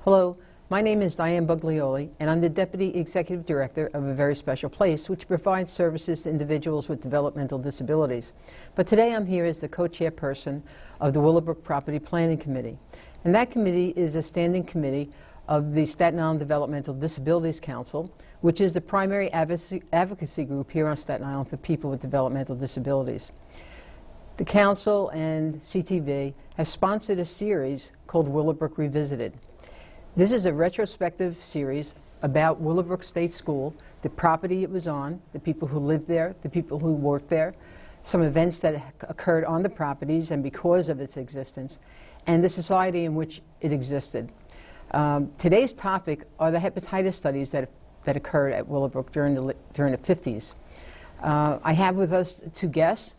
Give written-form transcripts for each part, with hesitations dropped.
Hello, my name is Diane Buglioli, and I'm the Deputy Executive Director of a very special place which provides services to individuals with developmental disabilities. But today I'm here as the co-chairperson of the Willowbrook Property Planning Committee. And that committee is a standing committee of the Staten Island Developmental Disabilities Council, which is the primary advocacy group here on Staten Island for people with developmental disabilities. The Council and CTV have sponsored a series called Willowbrook Revisited. This is a retrospective series about Willowbrook State School, the property it was on, the people who lived there, the people who worked there, some events that occurred on the properties and because of its existence, and the society in which it existed. Today's topic are the hepatitis studies that occurred at Willowbrook during the 50s. I have with us two guests,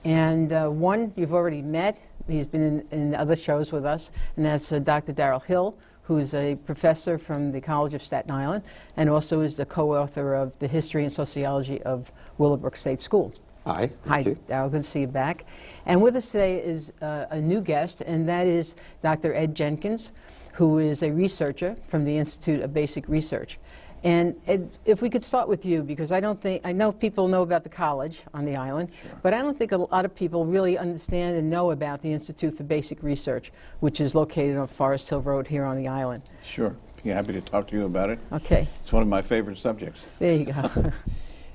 and one you've already met. He's been in other shows with us, and that's Dr. Darryl Hill, who's a professor from the College of Staten Island and also is the co-author of the History and Sociology of Willowbrook State School. Hi. Hi, Darryl. Good to see you back. And with us today is a new guest, and that is Dr. Ed Jenkins, who is a researcher from the Institute of Basic Research. And Ed, if we could start with you, because I know people know about the college on the island, Sure. but I don't think a lot of people really understand and know about the Institute for Basic Research, which is located on Forest Hill Road here on the island. Sure. Be happy to talk to you about it. Okay. It's one of my favorite subjects. There you go.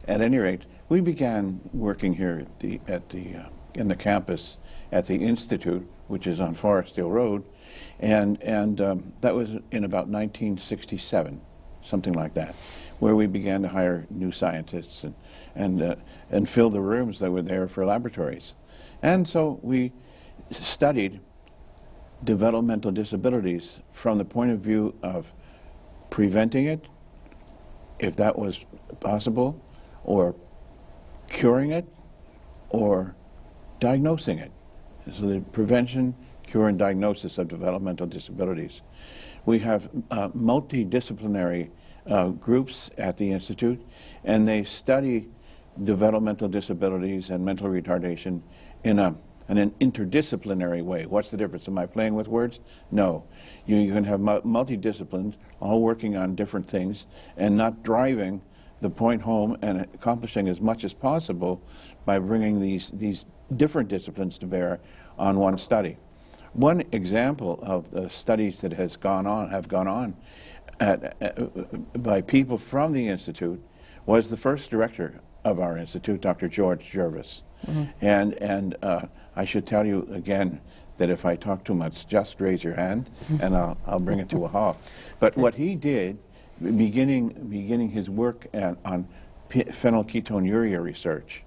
At any rate, we began working here in the campus at the Institute, which is on Forest Hill Road, and that was in about 1967. Something like that, where we began to hire new scientists and fill the rooms that were there for laboratories. And so we studied developmental disabilities from the point of view of preventing it, if that was possible, or curing it, or diagnosing it. So the prevention, cure, and diagnosis of developmental disabilities. We have multidisciplinary groups at the Institute, and they study developmental disabilities and mental retardation in an interdisciplinary way. What's the difference? Am I playing with words? No. You can have multi-disciplines all working on different things and not driving the point home and accomplishing as much as possible by bringing these different disciplines to bear on one study. One example of the studies that have gone on by people from the Institute was the first director of our Institute, Dr. George Jervis. Mm-hmm. And I should tell you again that if I talk too much, just raise your hand and I'll bring it to a halt. But what he did, beginning his work on phenylketonuria research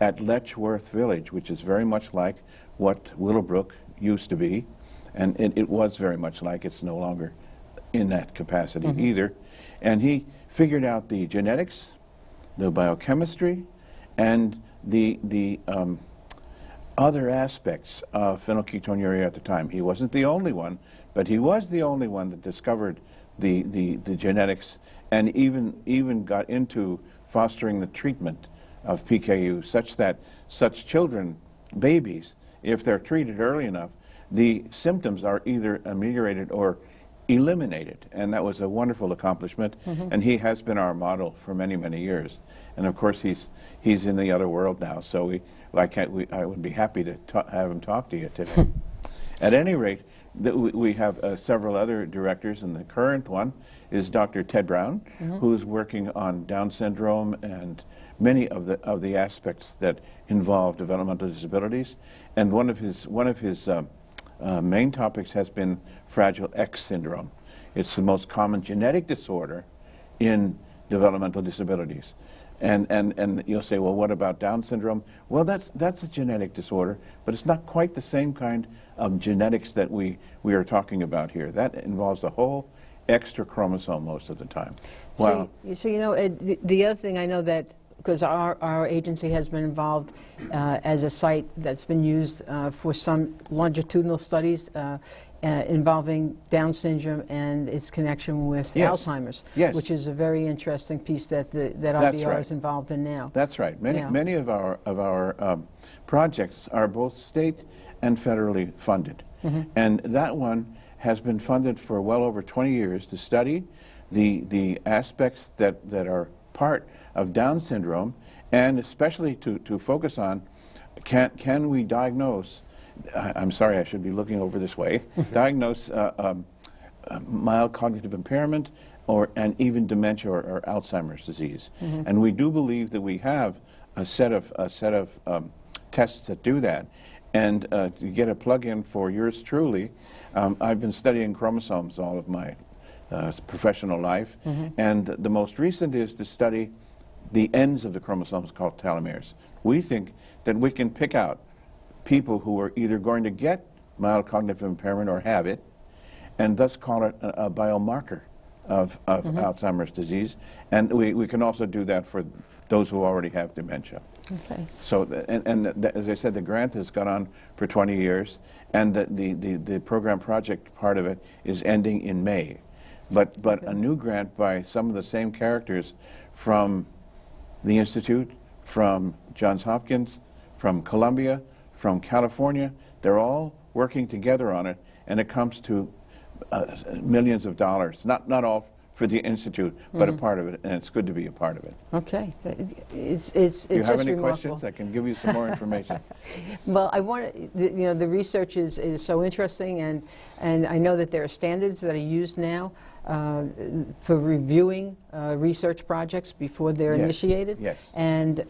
at Letchworth Village, which is very much like what Willowbrook used to be, and it was very much like. It's no longer in that capacity either. And he figured out the genetics, the biochemistry, and the other aspects of phenylketonuria at the time. He wasn't the only one, but he was the only one that discovered the genetics and even got into fostering the treatment of PKU, such that such children, babies, if they're treated early enough, the symptoms are either ameliorated or eliminated. And that was a wonderful accomplishment. And he has been our model for many, many years. And of course, he's in the other world now, so I would be happy to have him talk to you today. At any rate, we have several other directors, and the current one is Dr. Ted Brown, who's working on Down syndrome and many of the aspects that involve developmental disabilities. And one of his main topics has been Fragile X syndrome. It's the most common genetic disorder in developmental disabilities. And you'll say, well, what about Down syndrome? Well, that's a genetic disorder, but it's not quite the same kind of genetics that we are talking about here. That involves a whole extra chromosome most of the time. Wow. So you know, the other thing I know that, because our agency has been involved as a site that's been used for some longitudinal studies involving Down syndrome and its connection with Alzheimer's, which is a very interesting piece that IBR is involved in now. That's right. Many of our projects are both state and federally funded, and that one has been funded for well over 20 years to study the aspects that are part of Down syndrome, and especially to focus on can we diagnose, I'm sorry, I should be looking over this way, diagnose mild cognitive impairment and even dementia or Alzheimer's disease. And we do believe that we have a set of tests that do that. And to get a plug-in for yours truly, I've been studying chromosomes all of my professional life, and the most recent is to study the ends of the chromosomes called telomeres. We think that we can pick out people who are either going to get mild cognitive impairment or have it, and thus call it a biomarker of Alzheimer's disease. And we can also do that for those who already have dementia. Okay. So, as I said, the grant has gone on for 20 years, and the program project part of it is ending in May. But a new grant by some of the same characters from the Institute, from Johns Hopkins, from Columbia, from California, they're all working together on it, and it comes to millions of dollars. Not all for the Institute, but a part of it, and it's good to be a part of it. Okay, it's Do you just have any remarkable. questions? I can give you some more information. Well, I want the research is so interesting, and I know that there are standards that are used now for reviewing research projects before they're initiated. Yes. And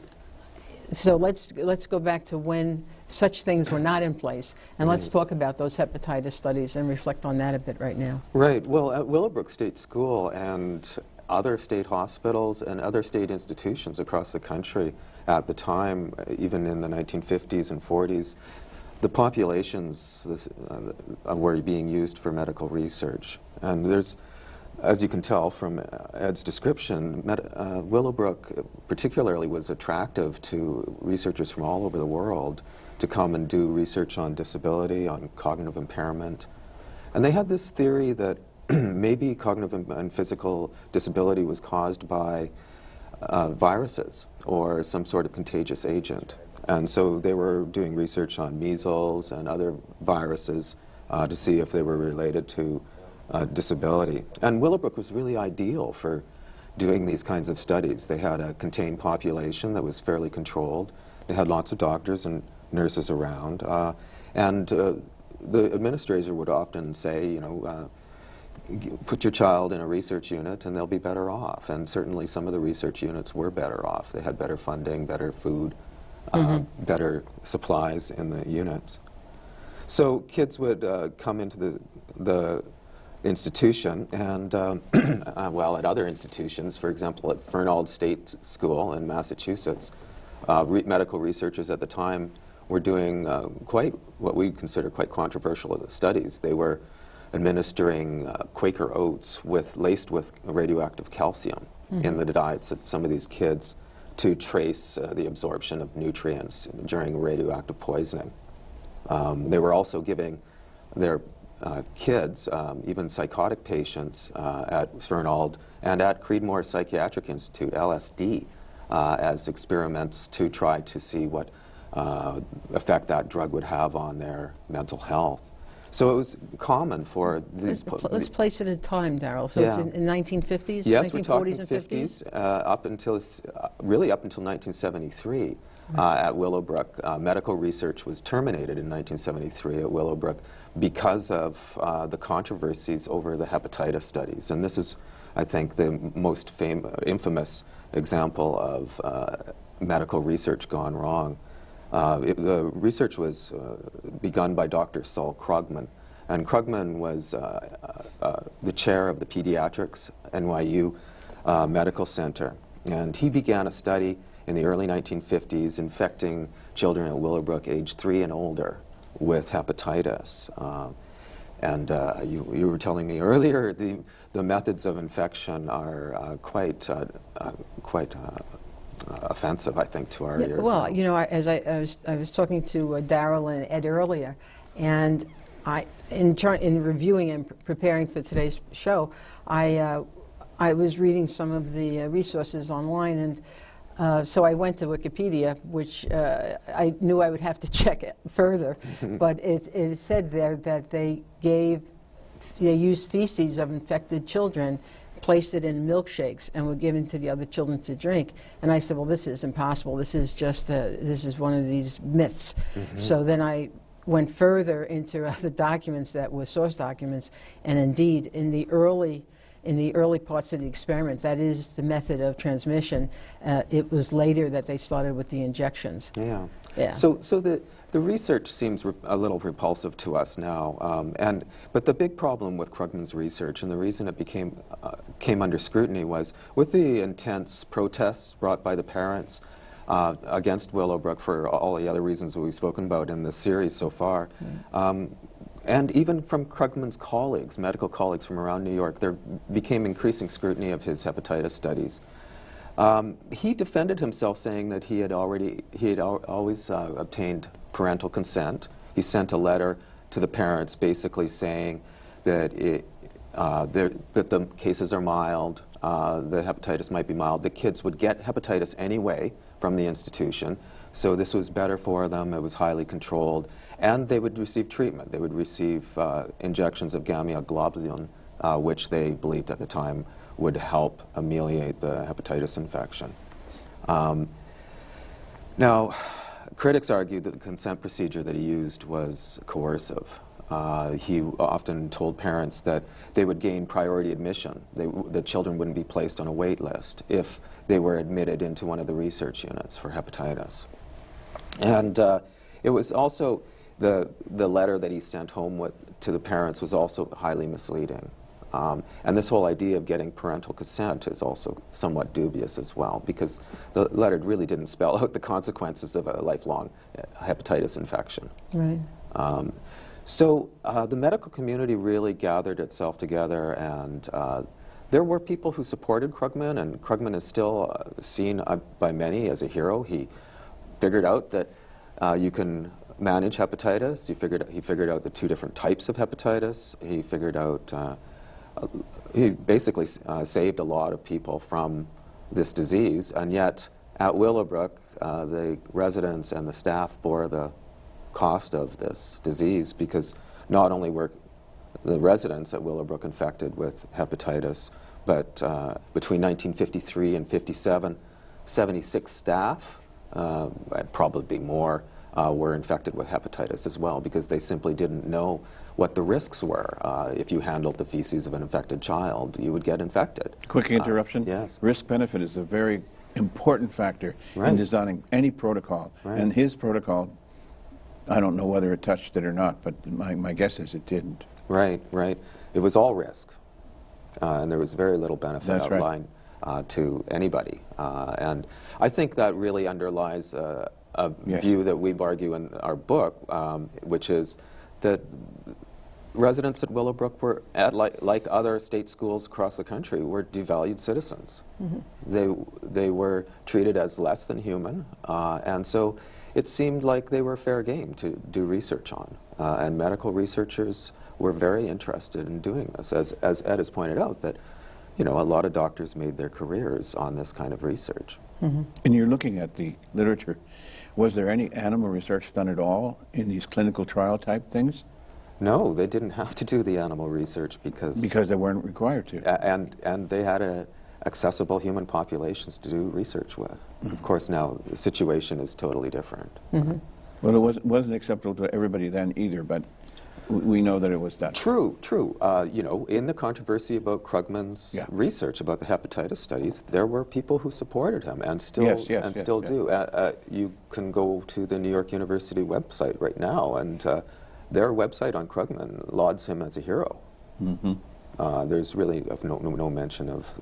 so let's go back to when such things were not in place, and let's talk about those hepatitis studies and reflect on that a bit right now. Right. Well, at Willowbrook State School and other state hospitals and other state institutions across the country at the time, even in the 1950s and 40s, the populations were being used for medical research. And there's, as you can tell from Ed's description, Willowbrook particularly was attractive to researchers from all over the world to come and do research on disability, on cognitive impairment. And they had this theory that maybe cognitive and physical disability was caused by viruses or some sort of contagious agent. And so they were doing research on measles and other viruses to see if they were related to disability. And Willowbrook was really ideal for doing these kinds of studies. They had a contained population that was fairly controlled. They had lots of doctors and nurses around. And the administrator would often say, you know, put your child in a research unit and they'll be better off. And certainly some of the research units were better off. They had better funding, better food, better supplies in the units. So kids would come into the institution and, well, at other institutions, for example, at Fernald State School in Massachusetts, medical researchers at the time were doing quite what we consider quite controversial studies. They were administering Quaker oats laced with radioactive calcium in the diets of some of these kids to trace the absorption of nutrients during radioactive poisoning. They were also giving their kids, even psychotic patients at Fernald and at Creedmoor Psychiatric Institute, LSD, as experiments to try to see what effect that drug would have on their mental health. So it was common for these... Let's place it in time, Darryl. So it's in 1950s, yes, 1940s we're talking and 50s, up until, really up until 1973 at Willowbrook. Medical research was terminated in 1973 at Willowbrook because of the controversies over the hepatitis studies. And this is, I think, the most infamous example of medical research gone wrong. The research was begun by Dr. Saul Krugman, and Krugman was the chair of the Pediatrics NYU Medical Center. And he began a study in the early 1950s infecting children at Willowbrook age 3 and older with hepatitis. And you were telling me earlier the methods of infection are quite offensive, I think, to our ears. Well, you know, as I was talking to Darryl and Ed earlier, and in reviewing and preparing for today's show, I was reading some of the resources online, and so I went to Wikipedia, which I knew I would have to check it further, but it said there that they gave they used feces of infected children, placed it in milkshakes, and were given to the other children to drink. And I said, well, this is impossible. This is just this is one of these myths. So then I went further into other documents that were source documents, and indeed, in the early parts of the experiment, that is the method of transmission. It was later that they started with the injections. Yeah. Yeah. So the research seems a little repulsive to us now, but the big problem with Krugman's research, and the reason it came under scrutiny, was with the intense protests brought by the parents against Willowbrook for all the other reasons that we've spoken about in this series so far. And even from Krugman's colleagues, medical colleagues from around New York, there became increasing scrutiny of his hepatitis studies. He defended himself, saying that he had always obtained parental consent. He sent a letter to the parents basically saying that that the cases are mild, the hepatitis might be mild. The kids would get hepatitis anyway from the institution, so this was better for them. It was highly controlled, and they would receive treatment. They would receive injections of gamma-globulin, which they believed at the time would help ameliorate the hepatitis infection. Now, critics argue that the consent procedure that he used was coercive. He often told parents that they would gain priority admission. The children wouldn't be placed on a wait list if they were admitted into one of the research units for hepatitis. And it was also, the letter that he sent home to the parents was also highly misleading. And this whole idea of getting parental consent is also somewhat dubious as well, because the letter really didn't spell out the consequences of a lifelong hepatitis infection. Right. So the medical community really gathered itself together, and there were people who supported Krugman, and Krugman is still seen by many as a hero. He figured out that you can manage hepatitis. He figured out the two different types of hepatitis. He figured out, he basically saved a lot of people from this disease, and yet at Willowbrook, the residents and the staff bore the cost of this disease, because not only were the residents at Willowbrook infected with hepatitis, but between 1953 and 57, 76 staff, probably more, were infected with hepatitis as well, because they simply didn't know what the risks were. If you handled the feces of an infected child, you would get infected. Quick interruption. Yes. Risk-benefit is a very important factor in designing any protocol. Right. And his protocol, I don't know whether it touched it or not, but my guess is it didn't. Right, right. It was all risk, and there was very little benefit That's outlined to anybody. And I think that really underlies a view that we argue in our book, which is that residents at Willowbrook were, like other state schools across the country, were devalued citizens. They were treated as less than human, and so it seemed like they were fair game to do research on. And medical researchers were very interested in doing this, as Ed has pointed out, that a lot of doctors made their careers on this kind of research. And you're looking at the literature. Was there any animal research done at all in these clinical trial type things? No, they didn't have to do the animal research because they weren't required to. And they had accessible human populations to do research with. Of course, now the situation is totally different. Well, it wasn't acceptable to everybody then either, but we know that it was done. True. In the controversy about Krugman's research about the hepatitis studies, there were people who supported him and still do. You can go to the New York University website right now, and their website on Krugman lauds him as a hero. There's really no mention of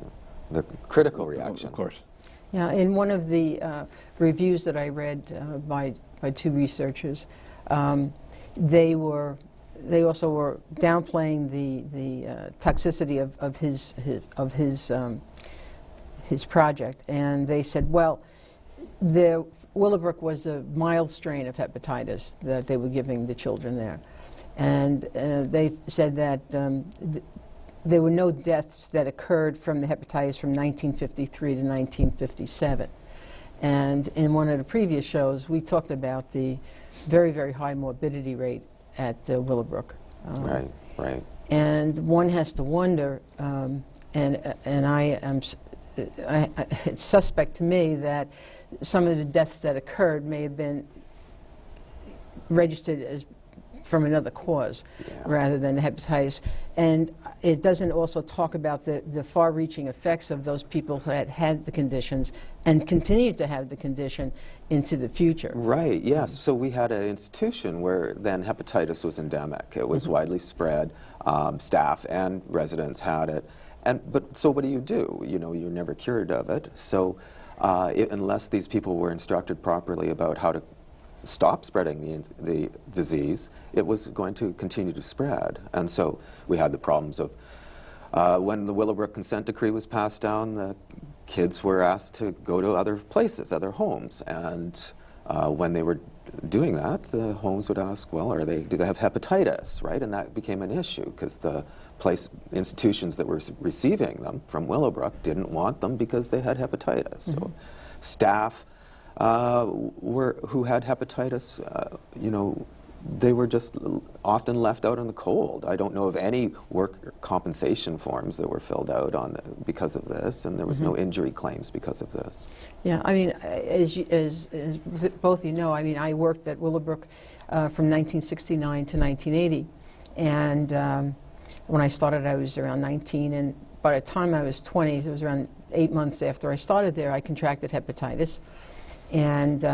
the critical reaction. Of course. Yeah, in one of the reviews that I read by two researchers, they also were downplaying the toxicity of his project, and they said, well, the Willowbrook was a mild strain of hepatitis that they were giving the children there, and they said that there were no deaths that occurred from the hepatitis from 1953 to 1957. And in one of the previous shows, we talked about the very, very high morbidity rate at Willowbrook. Right. And one has to wonder, and it's suspect to me that some of the deaths that occurred may have been registered as from another cause rather than hepatitis. And it doesn't also talk about the far-reaching effects of those people that had the conditions and continue to have the condition into the future. Right, yes. So we had an institution where then hepatitis was endemic. It was widely spread. Staff and residents had it. But so what do? You know, you're never cured of it. So unless these people were instructed properly about how to stop spreading the disease, it was going to continue to spread. And so we had the problems of when the Willowbrook consent decree was passed down, the kids were asked to go to other places, other homes. And when they were doing that, the homes would ask, well, do they have hepatitis, right? And that became an issue because the institutions that were receiving them from Willowbrook didn't want them because they had hepatitis. So staff who had hepatitis, you know, they were just often left out in the cold. I don't know of any work compensation forms that were filled out because of this, and there was no injury claims because of this. Yeah, I mean, as both you know, I mean, I worked at Willowbrook from 1969 to 1980, and when I started, I was around 19, and by the time I was 20, it was around 8 months after I started there, I contracted hepatitis, and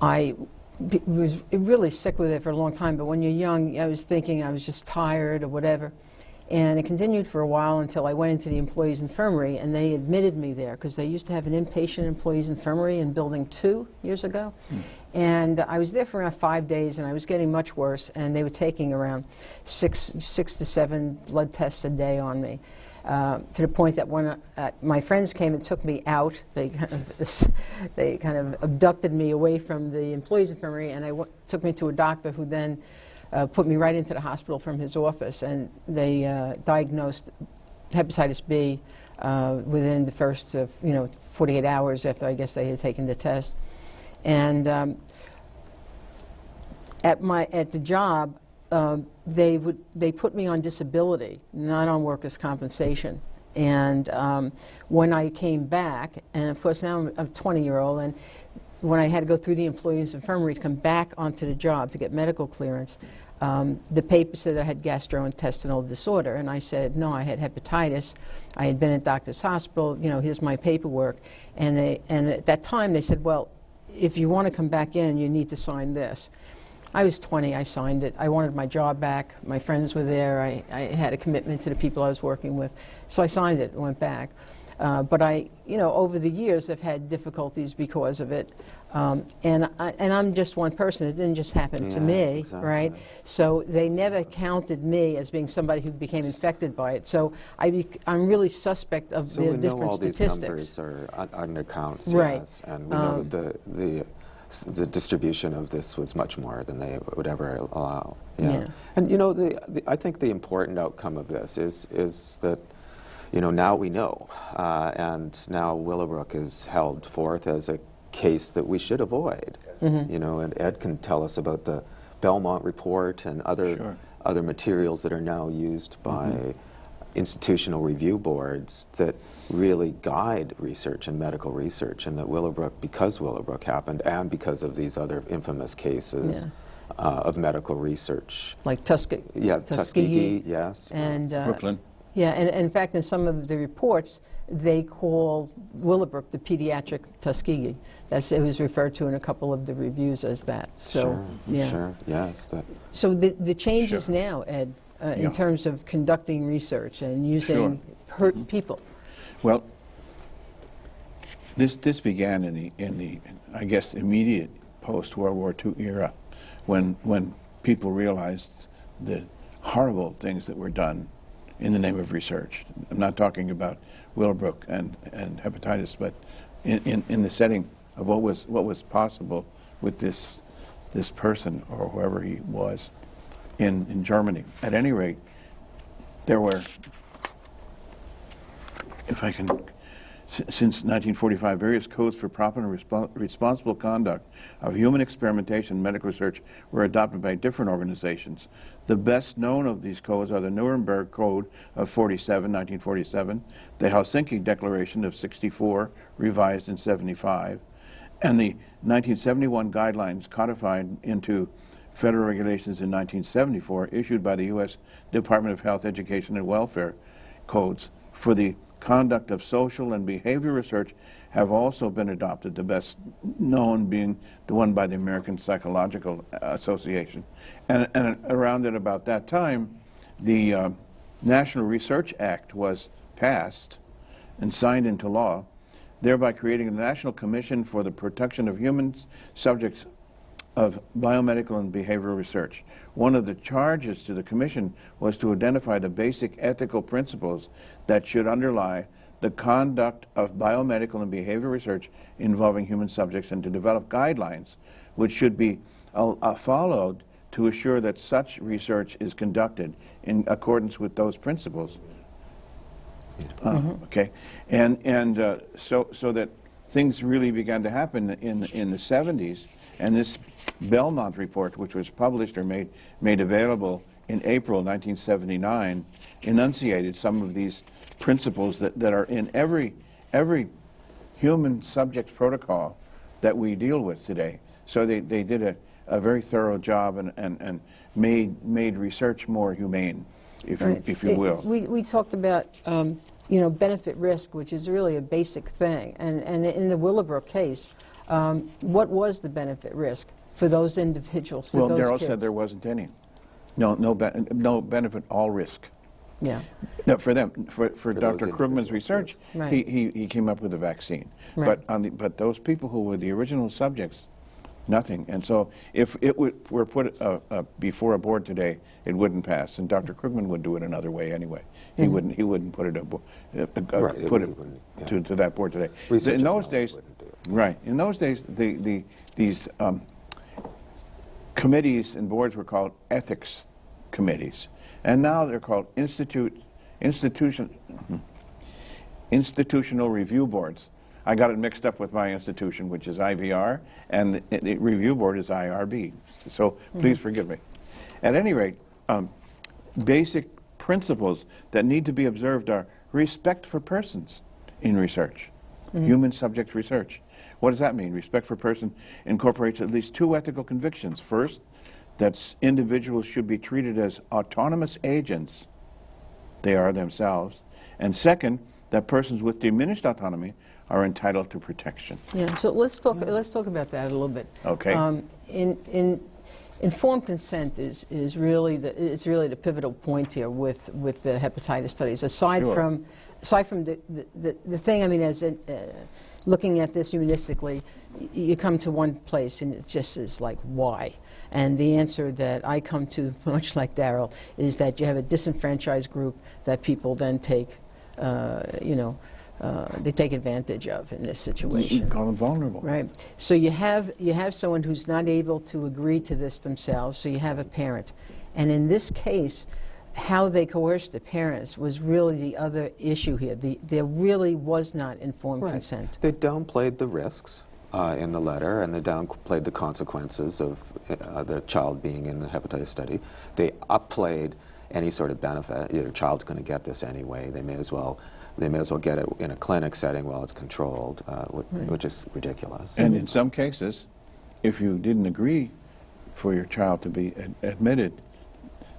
I was really sick with it for a long time, but when you're young, I was thinking I was just tired or whatever. And it continued for a while until I went into the employees' infirmary, and they admitted me there because they used to have an inpatient employees' infirmary in Building 2 years ago. And I was there for around 5 days, and I was getting much worse, and they were taking around six to seven blood tests a day on me. To the point that when my friends came and took me out, they kind of abducted me away from the employees' infirmary, and took me to a doctor who then put me right into the hospital from his office, and they diagnosed hepatitis B within the first 48 hours after I guess they had taken the test. And at the job, they put me on disability, not on workers' compensation. And when I came back, and of course now I'm a 20-year-old, and when I had to go through the employees' infirmary to come back onto the job to get medical clearance, the paper said I had gastrointestinal disorder, and I said no, I had hepatitis. I had been at Doctor's Hospital. You know, here's my paperwork. And at that time they said, well, if you want to come back in, you need to sign this. I was 20, I signed it. I wanted my job back. My friends were there. I had a commitment to the people I was working with. So I signed it and went back. But over the years, I've had difficulties because of it. And I'm just one person. It didn't just happen to me, exactly. Right? So they never counted me as being somebody who became infected by it. So I'm really suspect of the different statistics. So we know all these numbers are under counts, right. Yes, and we know the distribution of this was much more than they would ever allow. Yeah. And I think the important outcome of this is that now we know, and now Willowbrook is held forth as a case that we should avoid. And Ed can tell us about the Belmont report and other materials that are now used by institutional review boards that really guide research and medical research, and that because Willowbrook happened, and because of these other infamous cases of medical research. Like Tuskegee, yes. And Brooklyn. Yeah, and in fact, in some of the reports, they call Willowbrook the pediatric Tuskegee. It was referred to in a couple of the reviews as that. So, sure, yes. So the changes now, Ed, in terms of conducting research and using hurt people. Well, this began in the I guess immediate post-World War II era, when people realized the horrible things that were done in the name of research. I'm not talking about Willowbrook and hepatitis, but in the setting of what was possible with this person or whoever he was in Germany. At any rate, there were, if I can Since 1945, various codes for proper and responsible conduct of human experimentation and medical research were adopted by different organizations. The best known of these codes are the Nuremberg Code of 1947, the Helsinki Declaration of 64, revised in 75, and the 1971 guidelines codified into federal regulations in 1974, issued by the U.S. Department of Health, Education, and Welfare codes for the conduct of social and behavior research have also been adopted, the best known being the one by the American Psychological Association. And around at about that time, the National Research Act was passed and signed into law, thereby creating a National Commission for the Protection of Human Subjects of Biomedical and Behavioral Research. One of the charges to the commission was to identify the basic ethical principles that should underlie the conduct of biomedical and behavioral research involving human subjects, and to develop guidelines which should be followed to assure that such research is conducted in accordance with those principles. Okay, and so that things really began to happen in the 70s, and this Belmont report, which was published or made available in April 1979, enunciated some of these principles that are in every human subject protocol that we deal with today. So they did a very thorough job and made research more humane, if you will. We talked about benefit risk, which is really a basic thing, and in the Willowbrook case, what was the benefit risk for those individuals, for those Darryl kids? said there wasn't any. No benefit, all risk. Yeah. No, for them, for Dr. those Krugman's individuals, research, yes. Right. he came up with a vaccine. Right. But those people who were the original subjects, nothing. And so if it were put before a board today, it wouldn't pass. And Dr. Krugman would do it another way anyway. He wouldn't put it to that board today. In those days, in those days, these committees and boards were called ethics committees, and now they're called institutional review boards. I got it mixed up with my institution, which is IVR, and the review board is IRB. So please forgive me. At any rate, basic principles that need to be observed are respect for persons in research, human subject research. What does that mean? Respect for person incorporates at least two ethical convictions. First, that individuals should be treated as autonomous agents, they are themselves. And second, that persons with diminished autonomy are entitled to protection. Yeah, so let's talk about that a little bit. Okay. Informed consent is really the pivotal point here with the hepatitis studies. Aside from the thing, I mean, as looking at this humanistically, you come to one place and it just is like, why? And the answer that I come to, much like Darryl, is that you have a disenfranchised group that people then take, they take advantage of in this situation. You call them vulnerable. Right. So you have someone who's not able to agree to this themselves, so you have a parent. And in this case, how they coerced the parents was really the other issue here. There really was not informed consent. They downplayed the risks in the letter, and they downplayed the consequences of the child being in the hepatitis study. They upplayed any sort of benefit. Your child's going to get this anyway. They may as well get it in a clinic setting while it's controlled, which is ridiculous. And in some cases, if you didn't agree for your child to be admitted,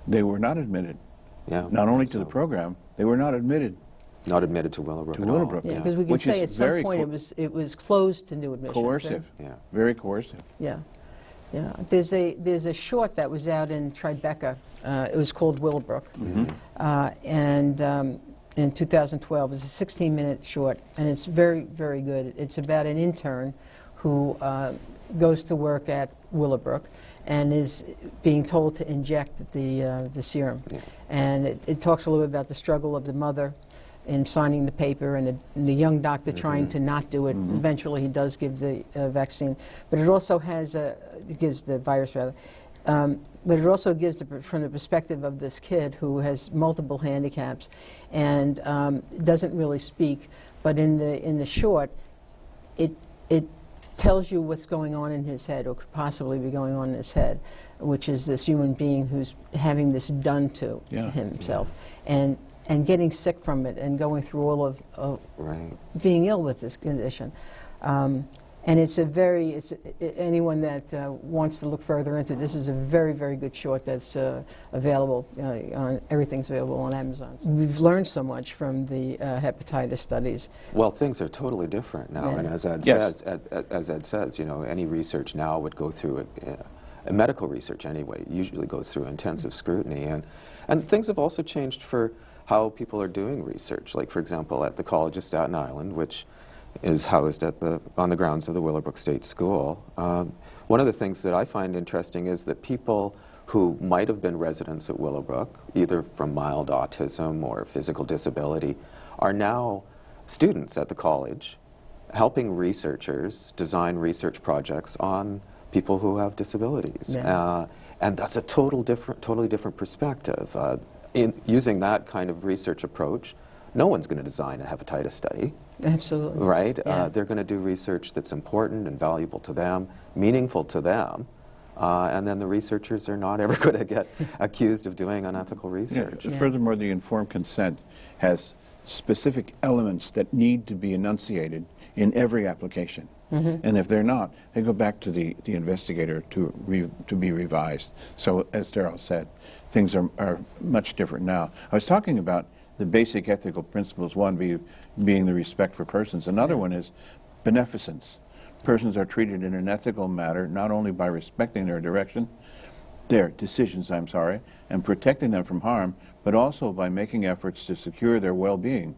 they were not admitted. Yeah, not only to the program, they were not admitted. Not admitted to Willowbrook To at Willowbrook. all. Yeah, because we can say at some point it was closed to new admissions. Coercive. Right? Yeah. Very coercive. Yeah, yeah. There's a short that was out in Tribeca. It was called Willowbrook, and in 2012, it's a 16-minute short, and it's very, very good. It's about an intern who goes to work at Willowbrook and is being told to inject the serum. Yeah. And it talks a little bit about the struggle of the mother in signing the paper, and the young doctor trying to not do it. Eventually he does give the vaccine. But it also has, it gives the virus rather, but it also gives, from the perspective of this kid who has multiple handicaps and doesn't really speak, but in the short, it tells you what's going on in his head, or could possibly be going on in his head, which is this human being who's having this done to himself, and getting sick from it, and going through all of being ill with this condition. And it's anyone that wants to look further into this is a very, very good short that's available. Everything's available on Amazon. We've learned so much from the hepatitis studies. Well, things are totally different now, and as Ed says, you know, any research now would go through a medical research anyway. Usually goes through intensive scrutiny, and things have also changed for how people are doing research. Like, for example, at the College of Staten Island, which is housed on the grounds of the Willowbrook State School. One of the things that I find interesting is that people who might have been residents at Willowbrook, either from mild autism or physical disability, are now students at the college helping researchers design research projects on people who have disabilities. And that's a totally different perspective. In using that kind of research approach, no one's going to design a hepatitis study. Absolutely. Right? They're going to do research that's important and valuable to them, meaningful to them, and then the researchers are not ever going to get accused of doing unethical research. Furthermore, the informed consent has specific elements that need to be enunciated in every application. And if they're not, they go back to the investigator to be revised. So, as Darryl said, things are much different now. I was talking about the basic ethical principles, one being the respect for persons. Another one is beneficence. Persons are treated in an ethical manner, not only by respecting their decisions, and protecting them from harm, but also by making efforts to secure their well-being.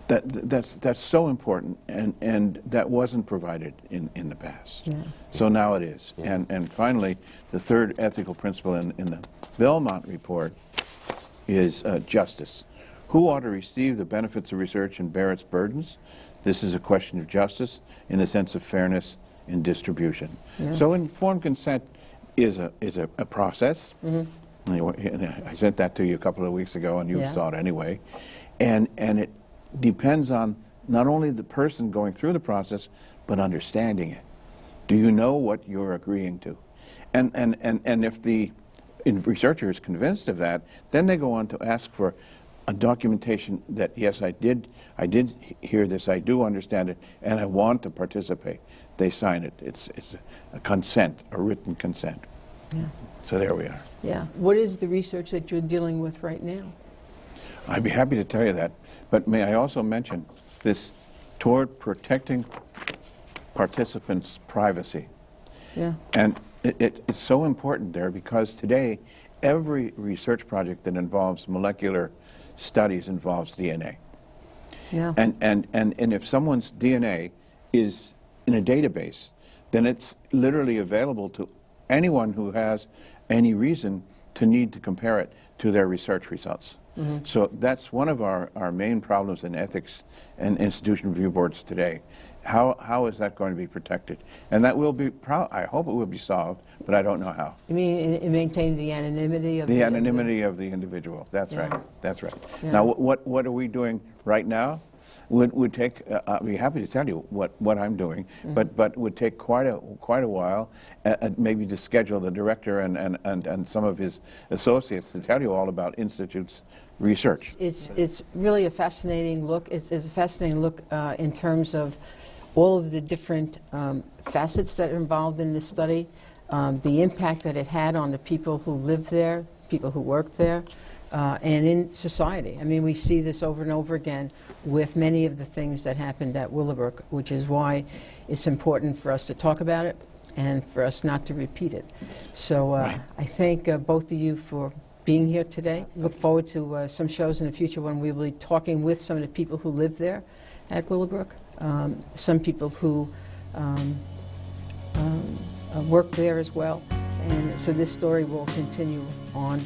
That's so important, and that wasn't provided in the past. So now it is. And finally, the third ethical principle in the Belmont report is justice. Who ought to receive the benefits of research and bear its burdens? This is a question of justice in the sense of fairness in distribution. So informed consent is a process. I sent that to you a couple of weeks ago, and you saw it anyway. And it depends on not only the person going through the process, but understanding it. Do you know what you're agreeing to? And if the researcher is convinced of that, then they go on to ask for a documentation that, yes, I did hear this, I do understand it, and I want to participate. They sign it. It's a consent, a written consent. So there we are. What is the research that you're dealing with right now? I'd be happy to tell you that, but may I also mention this toward protecting participants' privacy. And it's so important there because today every research project that involves molecular studies involves DNA. And if someone's DNA is in a database, then it's literally available to anyone who has any reason to need to compare it to their research results. So that's one of our main problems in ethics and institution review boards today. How is that going to be protected? And that will be, I hope it will be solved, but I don't know how. You mean it maintains the anonymity of the anonymity of the individual? That's right. That's right. Now, what are we doing right now? Would take. I'd be happy to tell you what I'm doing, but would take quite a while, maybe to schedule the director and some of his associates to tell you all about Institute's research. It's really a fascinating look. It's a fascinating look in terms of all of the different facets that are involved in this study, the impact that it had on the people who live there, people who work there, and in society. I mean, we see this over and over again with many of the things that happened at Willowbrook, which is why it's important for us to talk about it and for us not to repeat it. So I thank both of you for being here today. Look forward to some shows in the future when we will be talking with some of the people who live there at Willowbrook, some people who work there as well. And so this story will continue on